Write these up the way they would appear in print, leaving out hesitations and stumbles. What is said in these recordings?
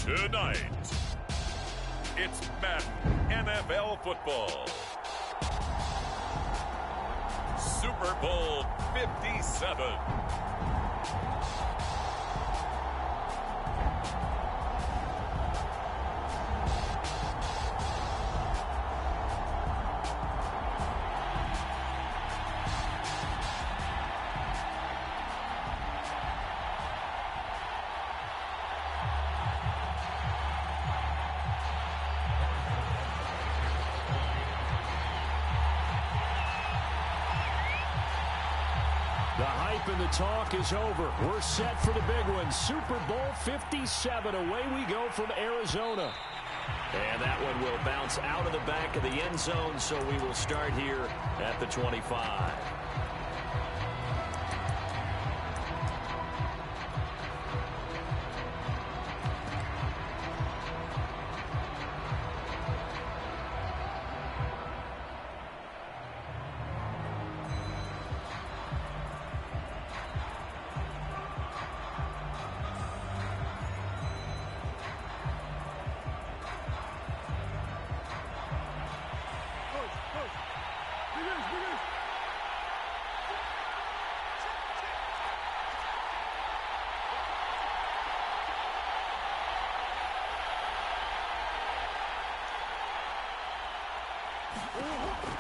Tonight, it's Madden NFL football. Super Bowl 57. The hype and the talk is over. We're set for the big one. Super Bowl 57. Away we go from Arizona. And that one will bounce out of the back of the end zone, so we will start here at the 25.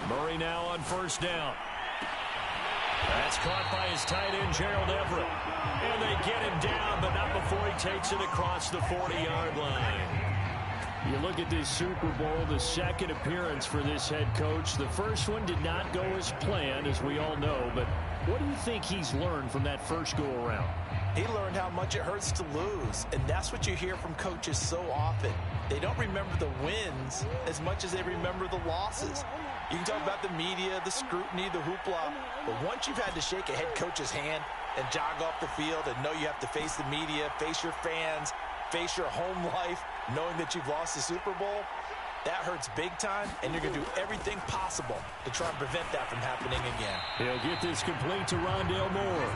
Murray now on first down. That's caught by his tight end, Gerald Everett. And they get him down, but not before he takes it across the 40-yard line. You look at this Super Bowl, the second appearance for this head coach. The first one did not go as planned, as we all know. But what do you think he's learned from that first go-around? He learned how much it hurts to lose, and that's what you hear from coaches so often. They don't remember the wins as much as they remember the losses. You can talk about the media, the scrutiny, the hoopla, but once you've had to shake a head coach's hand and jog off the field and know you have to face the media, face your fans, face your home life, knowing that you've lost the Super Bowl, that hurts big time, and you're going to do everything possible to try and prevent that from happening again. He'll get this complete to Rondale Moore.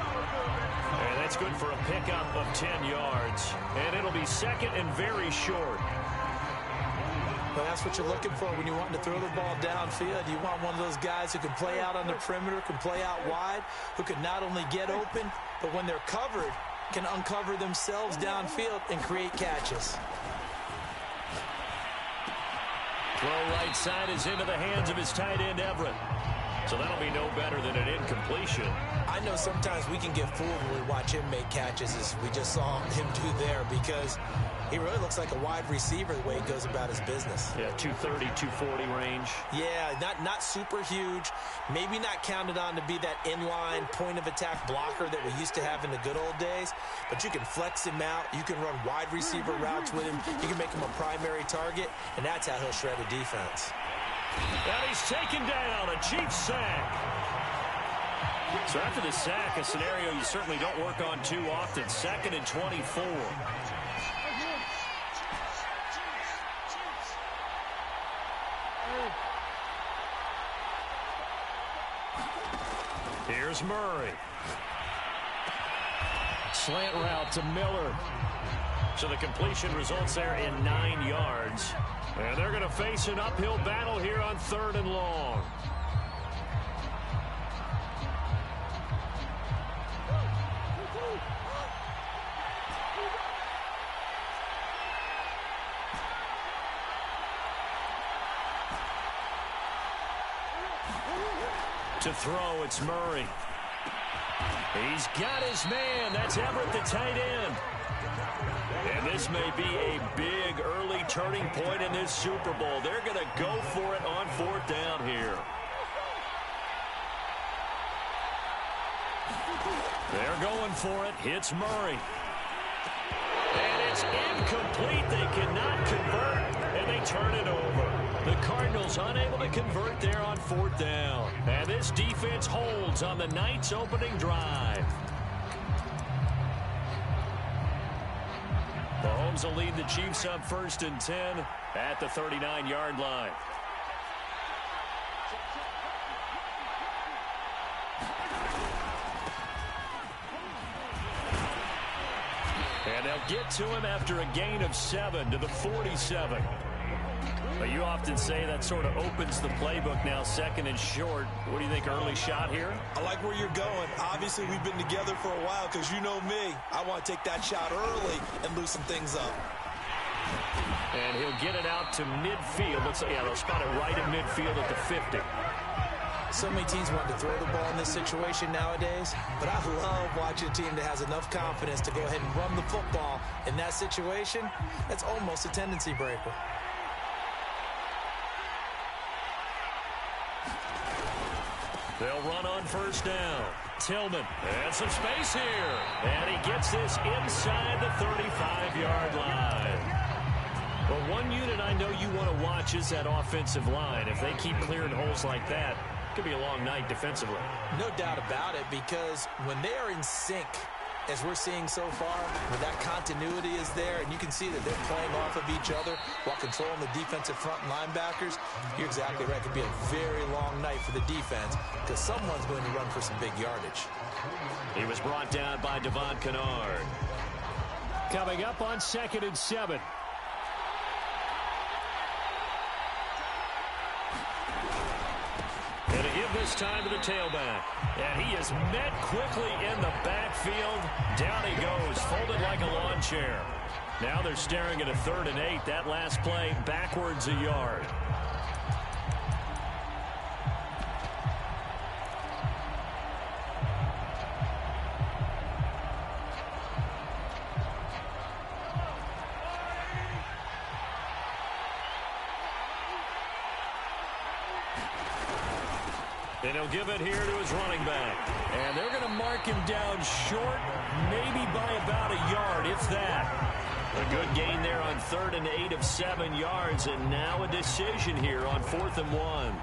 And that's good for a pickup of 10 yards. And it'll be second and very short. Well, that's what you're looking for when you want to throw the ball downfield. You want one of those guys who can play out on the perimeter, can play out wide, who can not only get open, but when they're covered, can uncover themselves downfield and create catches. Throw right side is into the hands of his tight end, Everett. So that'll be no better than an incompletion. I know sometimes we can get fooled when we watch him make catches, as we just saw him do there, because he really looks like a wide receiver the way he goes about his business. Yeah, 230, 240 range. Yeah, not super huge. Maybe not counted on to be that inline point-of-attack blocker that we used to have in the good old days, but you can flex him out. You can run wide receiver routes with him. You can make him a primary target, and that's how he'll shred a defense. And he's taken down, a Chiefs sack. So after the sack, a scenario you certainly don't work on too often. Second and 24. Here's Murray. Slant route to Miller. So the completion results there in 9 yards. And they're going to face an uphill battle here on 3rd and long. To throw, it's Murray. He's got his man. That's Everett, the tight end. And this may be a big early turning point in this Super Bowl. They're going to go for it on 4th down here. They're going for it. Hits Murray. And it's incomplete. They cannot convert, and they turn it over. The Cardinals unable to convert there on 4th down. And this defense holds on the night's opening drive. Mahomes will lead the Chiefs up 1st and 10 at the 39-yard line. And they'll get to him after a gain of 7 to the 47. But you often say that sort of opens the playbook now, second and short. What do you think, early shot here? I like where you're going. Obviously, we've been together for a while because you know me. I want to take that shot early and loosen things up. And he'll get it out to midfield. They'll spot it right at midfield at the 50. So many teams want to throw the ball in this situation nowadays, but I love watching a team that has enough confidence to go ahead and run the football. In that situation, that's almost a tendency breaker. They'll run on first down. Tillman, and some space here. And he gets this inside the 35-yard line. Well, one unit I know you want to watch is that offensive line. If they keep clearing holes like that, it could be a long night defensively. No doubt about it, because when they are in sync, as we're seeing so far, where that continuity is there, and you can see that they're playing off of each other while controlling the defensive front linebackers, you're exactly right. It could be a very long night for the defense because someone's going to run for some big yardage. He was brought down by Devon Kennard. Coming up on 2nd and 7. And to give this time to the tailback. And he is met quickly in the backfield. Down he goes, folded like a lawn chair. Now they're staring at a 3rd and 8. That last play backwards a yard. And he'll give it here to his running back. And they're going to mark him down short, maybe by about a yard, if that. A good gain there on 3rd and 8 of 7 yards. And now a decision here on 4th and 1.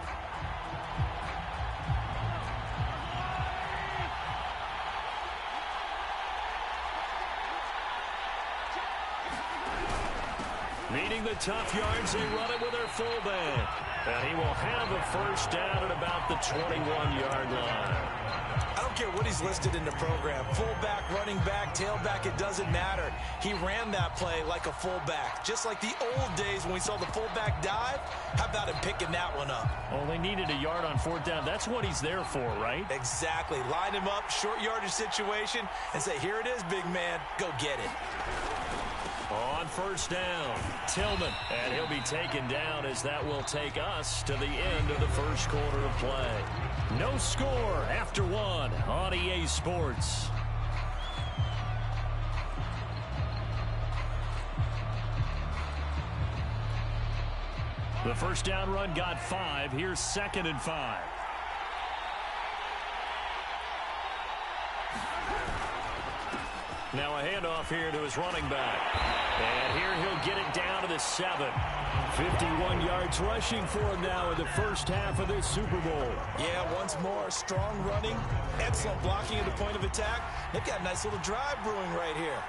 Needing the tough yards, they run it with their fullback. And he will have a first down at about the 21-yard line. I don't care what he's listed in the program. Fullback, running back, tailback, it doesn't matter. He ran that play like a fullback. Just like the old days when we saw the fullback dive. How about him picking that one up? Well, they needed a yard on 4th down. That's what he's there for, right? Exactly. Line him up, short yardage situation, and say, here it is, big man. Go get it. On first down, Tillman, and he'll be taken down as that will take us to the end of the first quarter of play. No score after 1 on EA Sports. The first down run got 5. Here's 2nd and 5. Now a handoff here to his running back. And here he'll get it down to the 7. 51 yards rushing for him now in the first half of this Super Bowl. Yeah, once more, strong running, excellent blocking at the point of attack. They've got a nice little drive brewing right here.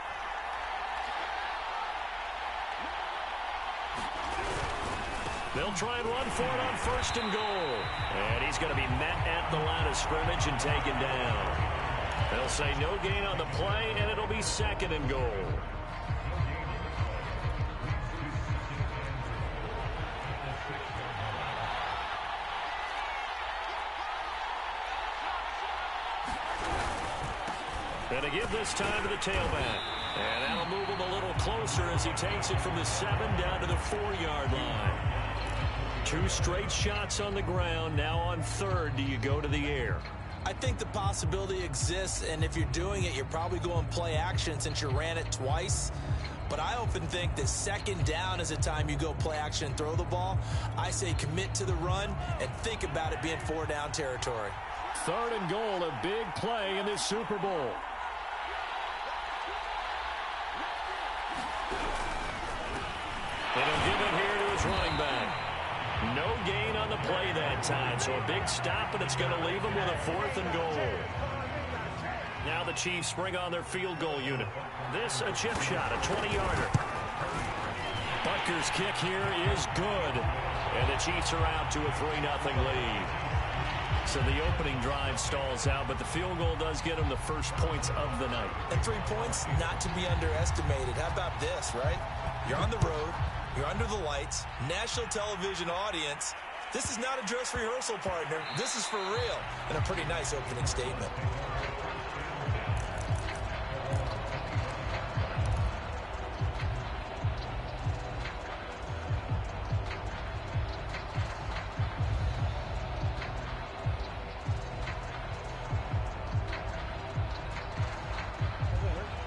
They'll try and run for it on 1st and goal. And he's going to be met at the line of scrimmage and taken down. They'll say no gain on the play, and it'll be 2nd and goal. And to give this time to the tailback. And that'll move him a little closer as he takes it from the 7 down to the 4-yard line. 2 straight shots on the ground. Now on 3rd, do you go to the air? I think the possibility exists, and if you're doing it, you're probably going play action since you ran it twice. But I often think that 2nd down is a time you go play action and throw the ball. I say commit to the run and think about it being 4-down territory. 3rd and goal, a big play in this Super Bowl. And he'll give it here to his running back. No gain on the play that time, so a big stop, and it's going to leave him with a 4th and goal. Now the Chiefs bring on their field goal unit. This a chip shot, a 20-yarder. Butker's kick here is good, and the Chiefs are out to a 3-0 lead. So the opening drive stalls out, but the field goal does get them the first points of the night. And 3 points, not to be underestimated. How about this, right? You're on the road. You're under the lights. National television audience. This is not a dress rehearsal, partner. This is for real. And a pretty nice opening statement.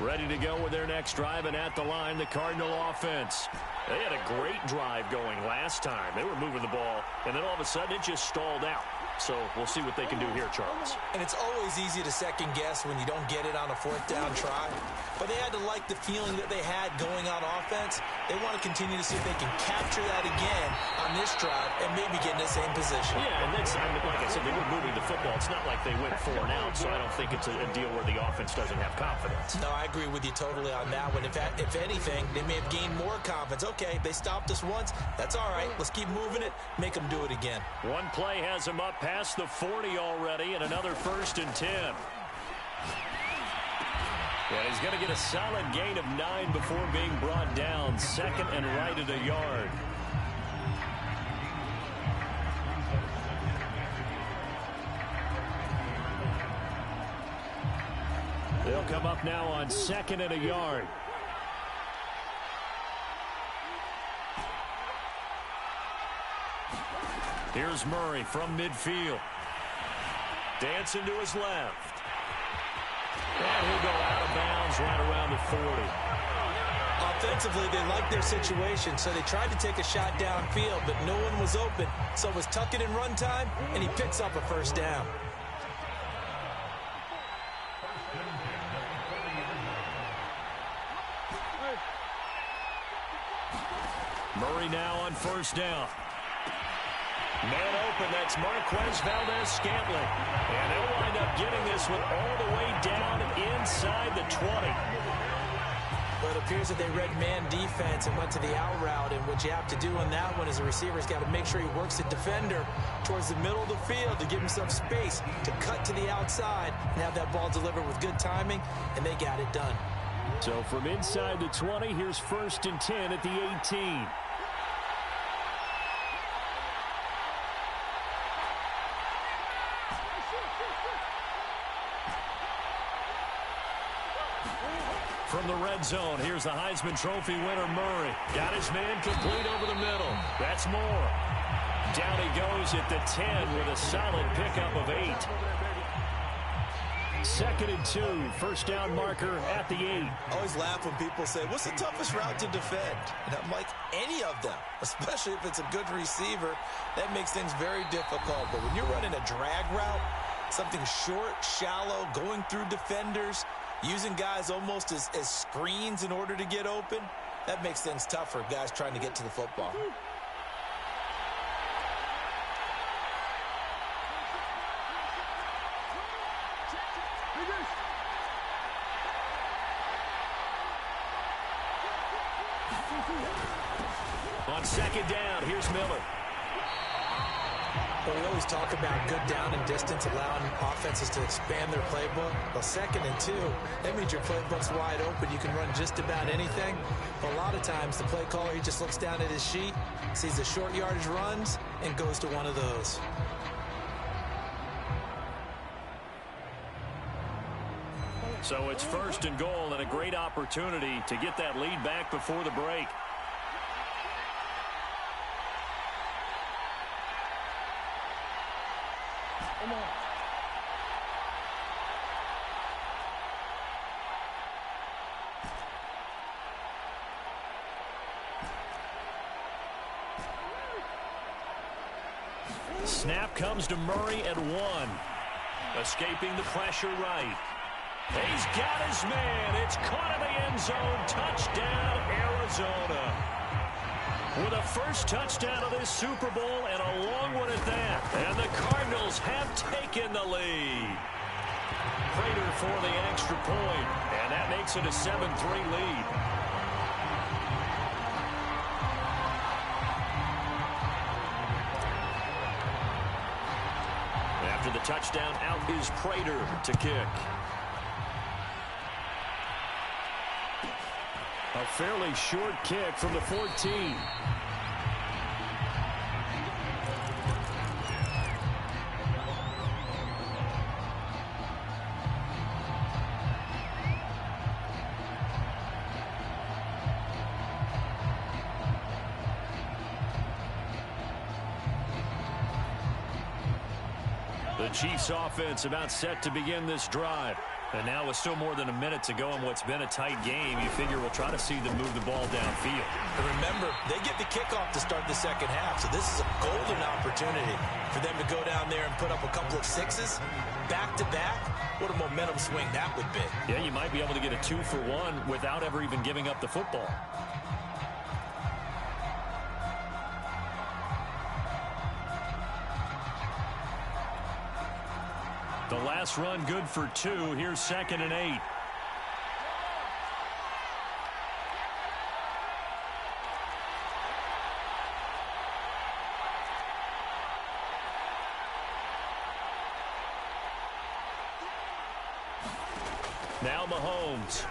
Ready to go with their next drive, and at the line, the Cardinal offense. They had a great drive going last time. They were moving the ball, and then all of a sudden it just stalled out. So we'll see what they can do here, Charles. And it's always easy to second guess when you don't get it on a 4th down try. But they had to like the feeling that they had going on offense. They want to continue to see if they can capture that again on this drive and maybe get in the same position. Yeah, and that's, like I said, they were moving the football. It's not like they went 4 and out, so I don't think it's a deal where the offense doesn't have confidence. No, I agree with you totally on that one. If anything, they may have gained more confidence. Okay, they stopped us once. That's all right. Let's keep moving it. Make them do it again. One play has them up past the 40 already, and another 1st and 10. And he's going to get a solid gain of 9 before being brought down. 2nd and right at a yard. They'll come up now on 2nd and a yard. Here's Murray from midfield. Dancing to his left. And he'll go out of bounds right around the 40. Offensively, they liked their situation, so they tried to take a shot downfield, but no one was open. So it was tuck it in run time, and he picks up a 1st down. Murray now on 1st down. Man open, that's Marquez Valdez-Scantling. And they'll wind up getting this one all the way down inside the 20. Well, it appears that they read man defense and went to the out route. And what you have to do on that one is the receiver's got to make sure he works the defender towards the middle of the field to give himself space to cut to the outside and have that ball delivered with good timing, and they got it done. So from inside the 20, here's 1st and 10 at the 18. From the red zone, here's the Heisman Trophy winner, Murray. Got his man complete over the middle. That's more. Down he goes at the 10 with a solid pickup of 8. 2nd and 2, 1st down marker at the 8. I always laugh when people say, what's the toughest route to defend? And I'm like, any of them, especially if it's a good receiver. That makes things very difficult. But when you're running a drag route, something short, shallow, going through defenders, using guys almost as screens in order to get open, that makes things tough for guys trying to get to the football. On 2nd down, here's Miller. Well, we always talk about good down and distance, allowing offenses to expand their playbook. Well, 2nd and 2, that means your playbook's wide open. You can run just about anything. But a lot of times, the play caller, he just looks down at his sheet, sees the short yardage runs, and goes to one of those. So it's 1st and goal and a great opportunity to get that lead back before the break. Snap comes to Murray at 1. Escaping the pressure right. He's got his man. It's caught in the end zone. Touchdown, Arizona. With a first touchdown of this Super Bowl and a long one at that. And the Cardinals have taken the lead. Prater for the extra point. And that makes it a 7-3 lead. After first down. Out is Prater to kick. A fairly short kick from the 14. The Chiefs offense about set to begin this drive. And now with still more than a minute to go in what's been a tight game, you figure we'll try to see them move the ball downfield. And remember, they get the kickoff to start the second half, so this is a golden opportunity for them to go down there and put up a couple of sixes back-to-back. What a momentum swing that would be. Yeah, you might be able to get a 2-for-1 without ever even giving up the football. The last run good for 2. Here's 2nd and 8. Now Mahomes.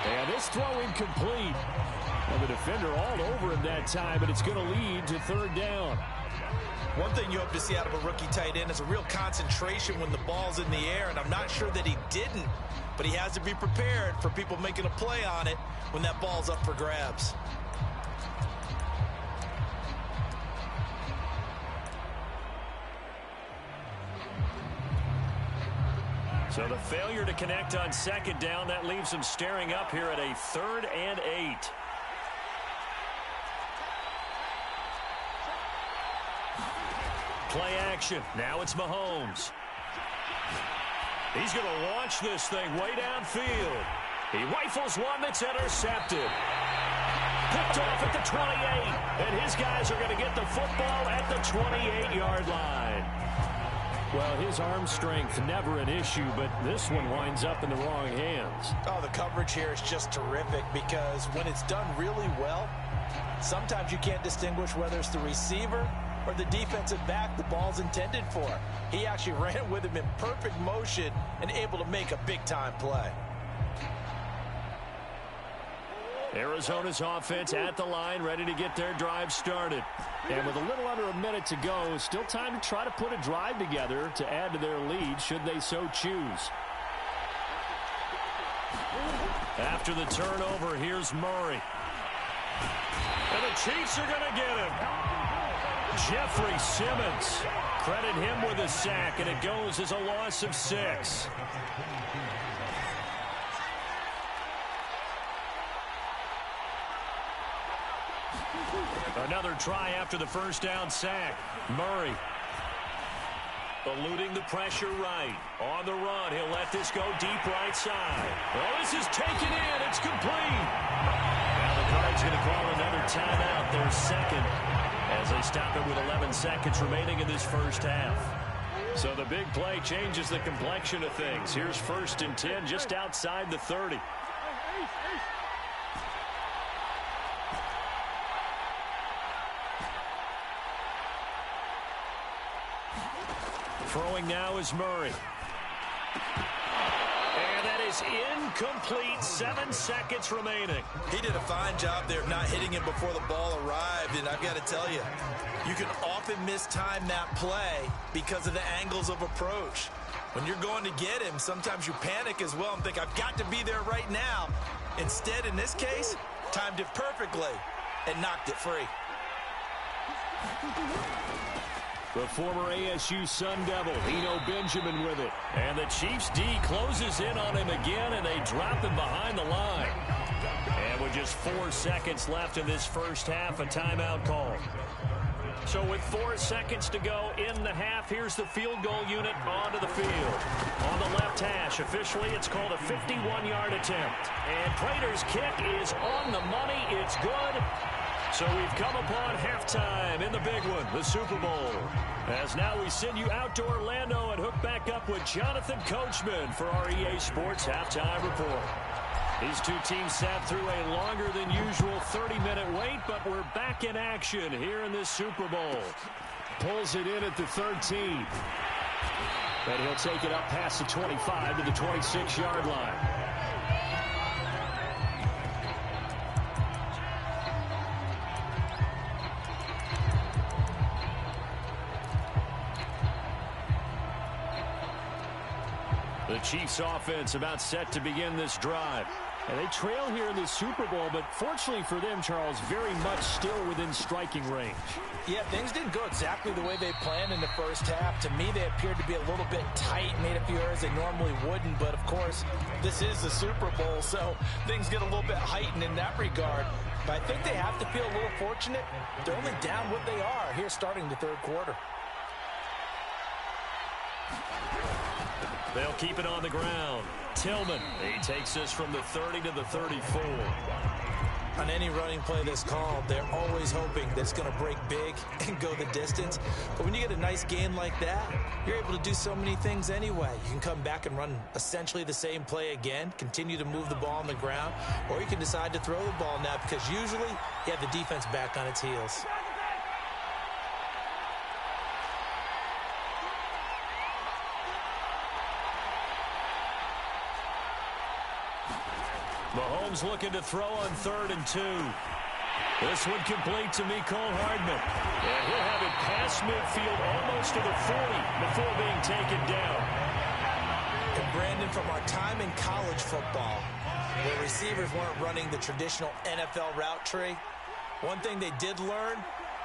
And this throw incomplete. And the defender all over him that time, but it's going to lead to 3rd down. One thing you hope to see out of a rookie tight end is a real concentration when the ball's in the air, and I'm not sure that he didn't, but he has to be prepared for people making a play on it when that ball's up for grabs. So the failure to connect on 2nd down, that leaves him staring up here at a 3rd and 8. Play action. Now it's Mahomes. He's going to launch this thing way downfield. He rifles one that's intercepted. Picked off at the 28. And his guys are going to get the football at the 28-yard line. Well, his arm strength never an issue, but this one winds up in the wrong hands. Oh, the coverage here is just terrific because when it's done really well, sometimes you can't distinguish whether it's the receiver or the defensive back the ball's intended for. He actually ran with him in perfect motion and able to make a big-time play. Arizona's offense at the line, ready to get their drive started. And with a little under a minute to go, still time to try to put a drive together to add to their lead should they so choose. After the turnover, here's Murray. And the Chiefs are going to get him. Jeffrey Simmons. Credit him with a sack, and it goes as a loss of 6. Another try after the first down sack. Murray eluding the pressure right. On the run, he'll let this go deep right side. Oh, this is taken in. It's complete. Now the Cards going to call another timeout, their second, as they stop it with 11 seconds remaining in this first half. So the big play changes the complexion of things. Here's 1st and 10 just outside the 30. Throwing now is Murray. And that is incomplete. 7 seconds remaining. He did a fine job there of not hitting him before the ball arrived. And I've got to tell you, you can often mistime that play because of the angles of approach. When you're going to get him, sometimes you panic as well and think, I've got to be there right now. Instead, in this case, timed it perfectly and knocked it free. The former ASU Sun Devil, Eno Benjamin with it. And the Chiefs D closes in on him again, and they drop him behind the line. And with just 4 seconds left in this first half, a timeout call. So with 4 seconds to go in the half, here's the field goal unit onto the field. On the left hash, officially it's called a 51-yard attempt. And Prater's kick is on the money. It's good. So we've come upon halftime in the big one, the Super Bowl. As now we send you out to Orlando and hook back up with Jonathan Coachman for our EA Sports Halftime Report. These two teams sat through a longer than usual 30-minute wait, but we're back in action here in this Super Bowl. Pulls it in at the 13. And he'll take it up past the 25 to the 26-yard line. The Chiefs offense about set to begin this drive. And they trail here in the Super Bowl, but fortunately for them, Charles, very much still within striking range. Yeah, things didn't go exactly the way they planned in the first half. To me, they appeared to be a little bit tight, made a few errors they normally wouldn't. But, of course, this is the Super Bowl, so things get a little bit heightened in that regard. But I think they have to feel a little fortunate. They're only down what they are here starting the third quarter. They'll keep it on the ground. Tillman, he takes this from the 30 to the 34. On any running play that's called, they're always hoping that it's going to break big and go the distance. But when you get a nice gain like that, you're able to do so many things anyway. You can come back and run essentially the same play again, continue to move the ball on the ground, or you can decide to throw the ball now because usually you have the defense back on its heels. Mahomes looking to throw on 3rd and 2. This one complete to Mecole Hardman. And he'll have it past midfield almost to the 40 before being taken down. And Brandon, from our time in college football, where receivers weren't running the traditional NFL route tree, one thing they did learn,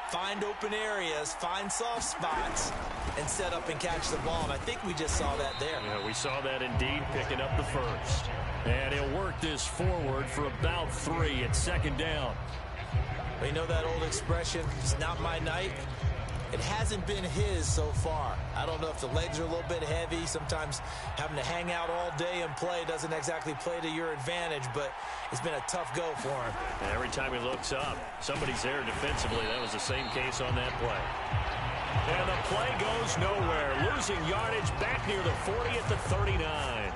find open areas, find soft spots, and set up and catch the ball. And I think we just saw that there. Yeah, we saw that indeed, picking up the first. And he'll work this forward for about 3 at 2nd down. Well, you know that old expression, it's not my night. It hasn't been his so far. I don't know if the legs are a little bit heavy. Sometimes having to hang out all day and play doesn't exactly play to your advantage, but it's been a tough go for him. And every time he looks up, somebody's there defensively. That was the same case on that play. And the play goes nowhere. Losing yardage back near the 40 at the 39.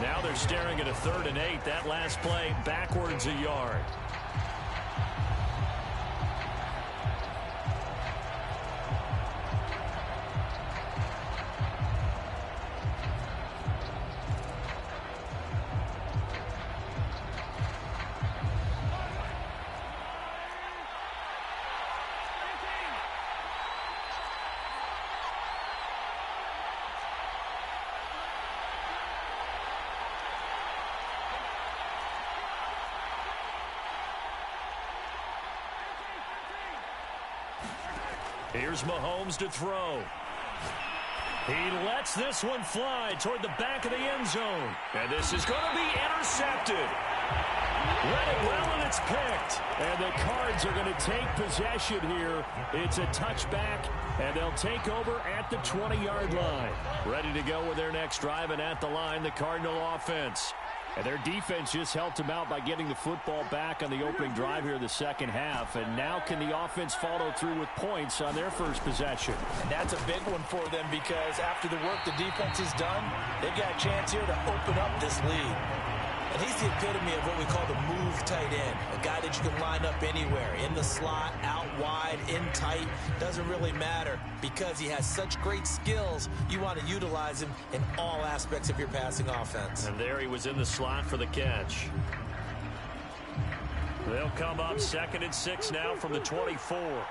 Now they're staring at a 3rd and 8. That last play backwards a yard. Here's Mahomes to throw. He lets this one fly toward the back of the end zone. And this is going to be intercepted. Read it well, and it's picked. And the Cards are going to take possession here. It's a touchback, and they'll take over at the 20-yard line. Ready to go with their next drive, and at the line, the Cardinal offense. And their defense just helped them out by getting the football back on the opening drive here in the second half. And now can the offense follow through with points on their first possession? And that's a big one for them because after the work the defense has done, they've got a chance here to open up this lead. And he's the epitome of what we call the move tight end, a guy that you can line up anywhere, in the slot, out wide, in tight, doesn't really matter because he has such great skills. You want to utilize him in all aspects of your passing offense. And there he was in the slot for the catch. They'll come up 2nd and 6 now from the 24.